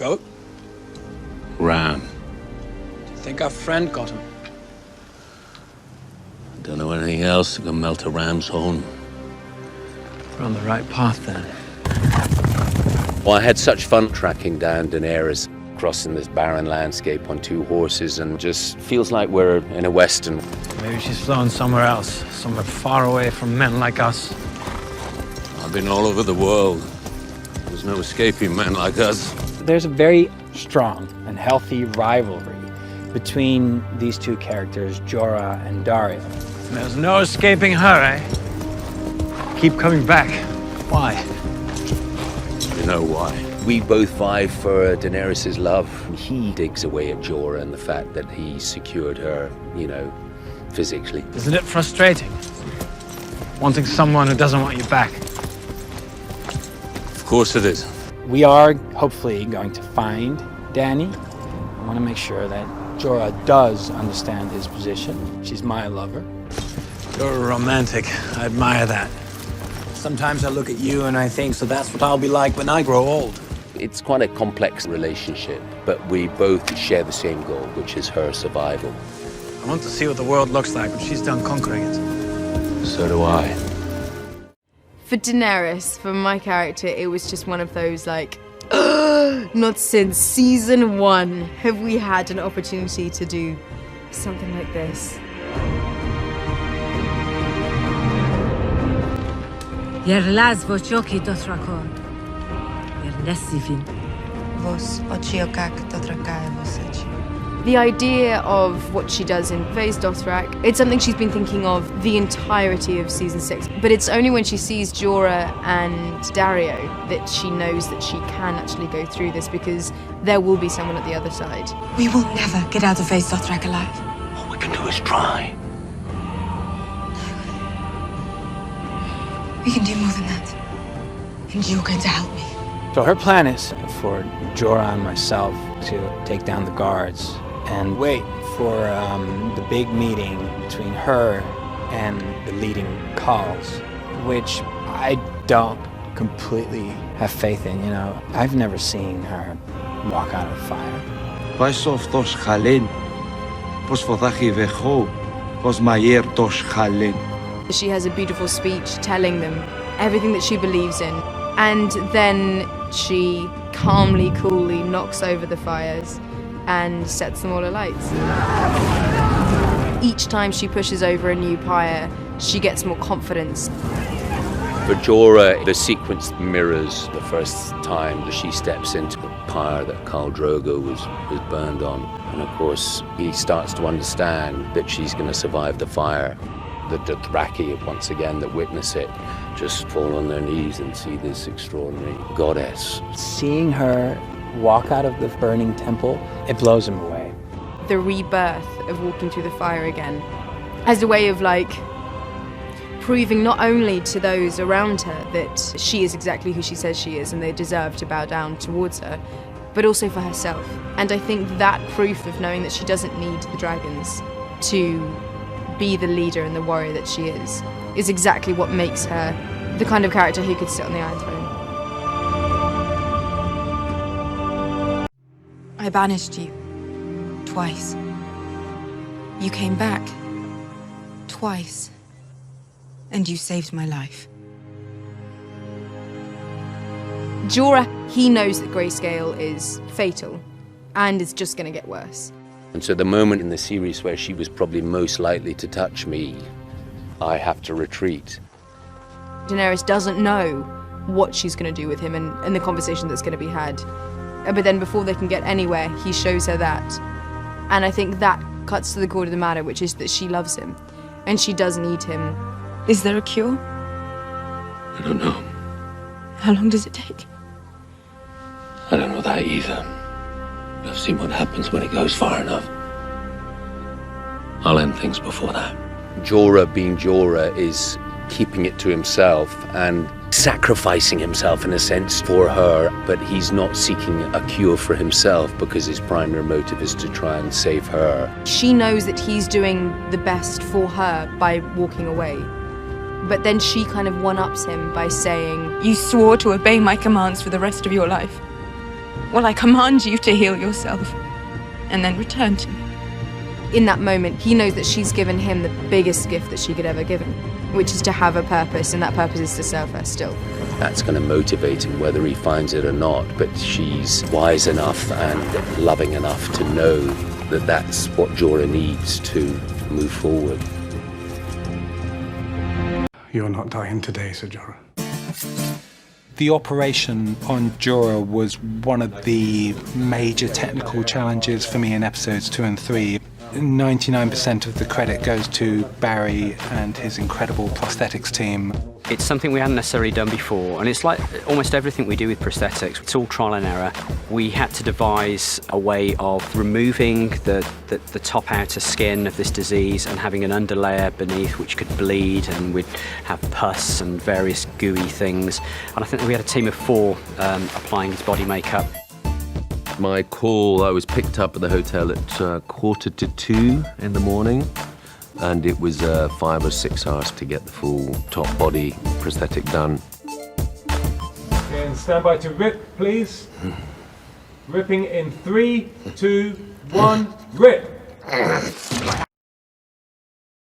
goat? Ram. Do you think our friend got him? I don't know anything else that can melt a ram's horn. We're on the right path then. Well, I had such fun tracking down Daenerys, crossing this barren landscape on 2 horses, and just feels like we're in a western. Maybe she's flown somewhere else, somewhere far away from men like us. I've been all over the world. There's no escaping men like us. There's a very strong and healthy rivalry between these 2 characters, Jorah and Daario. There's no escaping her, eh? Keep coming back. Why? You know why? We both vie for Daenerys' love. He digs away at Jorah and the fact that he secured her, you know, physically. Isn't it frustrating? Wanting someone who doesn't want you back. Of course it is. We are hopefully going to find Dany. I want to make sure that Jorah does understand his position. She's my lover. You're romantic. I admire that. Sometimes I look at you and I think, so that's what I'll be like when I grow old. It's quite a complex relationship, but we both share the same goal, which is her survival. I want to see what the world looks like when she's done conquering it. So do I. For Daenerys, for my character, it was just one of those like, not since season 1 have we had an opportunity to do something like this. Yerlaz vochoki dotrakon. Yernesivin. Vos ochiokak dotrakae vosech. The idea of what she does in Phase Dothrak, it's something she's been thinking of the entirety of season 6. But it's only when she sees Jorah and Daario that she knows that she can actually go through this, because there will be someone at the other side. We will never get out of Phase Dothrak alive. All we can do is try. We can do more than that. And you're going to help me. So her plan is for Jorah and myself to take down the guards and wait for the big meeting between her and the leading Khals, which I don't completely have faith in, you know. I've never seen her walk out of fire. She has a beautiful speech telling them everything that she believes in, and then she calmly, coolly knocks over the fires and sets them all alight. Each time she pushes over a new pyre, she gets more confidence. For Jorah, the sequence mirrors the first time that she steps into the pyre that Khal Drogo was burned on. And of course, he starts to understand that she's going to survive the fire. The Dothraki, once again, that witness it, just fall on their knees and see this extraordinary goddess. Seeing her walk out of the burning temple, it blows him away. The rebirth of walking through the fire again as a way of like proving not only to those around her that she is exactly who she says she is and they deserve to bow down towards her, but also for herself. And I think that proof of knowing that she doesn't need the dragons to be the leader and the warrior that she is exactly what makes her the kind of character who could sit on the Iron Throne. I banished you. Twice. You came back. Twice. And you saved my life. Jorah, he knows that Greyscale is fatal and it's just going to get worse. And so the moment in the series where she was probably most likely to touch me, I have to retreat. Daenerys doesn't know what she's going to do with him and the conversation that's going to be had. But then before they can get anywhere, he shows her that. And I think that cuts to the core of the matter, which is that she loves him. And she does need him. Is there a cure? I don't know. How long does it take? I don't know that either. I've seen what happens when it goes far enough. I'll end things before that. Jorah, being Jorah, is keeping it to himself and sacrificing himself in a sense for her, but he's not seeking a cure for himself because his primary motive is to try and save her. She knows that he's doing the best for her by walking away. But then she kind of one-ups him by saying, You swore to obey my commands for the rest of your life. Well, I command you to heal yourself and then return to me. In that moment, he knows that she's given him the biggest gift that she could ever give him, which is to have a purpose, and that purpose is to serve her still. That's going to motivate him whether he finds it or not, but she's wise enough and loving enough to know that that's what Jorah needs to move forward. You're not dying today, Sir Jorah. The operation on Jorah was one of the major technical challenges for me in episodes 2 and 3. 99% of the credit goes to Barry and his incredible prosthetics team. It's something we hadn't necessarily done before, and it's like almost everything we do with prosthetics, it's all trial and error. We had to devise a way of removing the top outer skin of this disease and having an underlayer beneath which could bleed, and we'd have pus and various gooey things. And I think that we had a team of 4 applying his body makeup. My call, I was picked up at the hotel at 1:45 in the morning, and it was 5 or 6 hours to get the full top body prosthetic done. And stand by to rip, please. Ripping in 3, 2, 1, rip!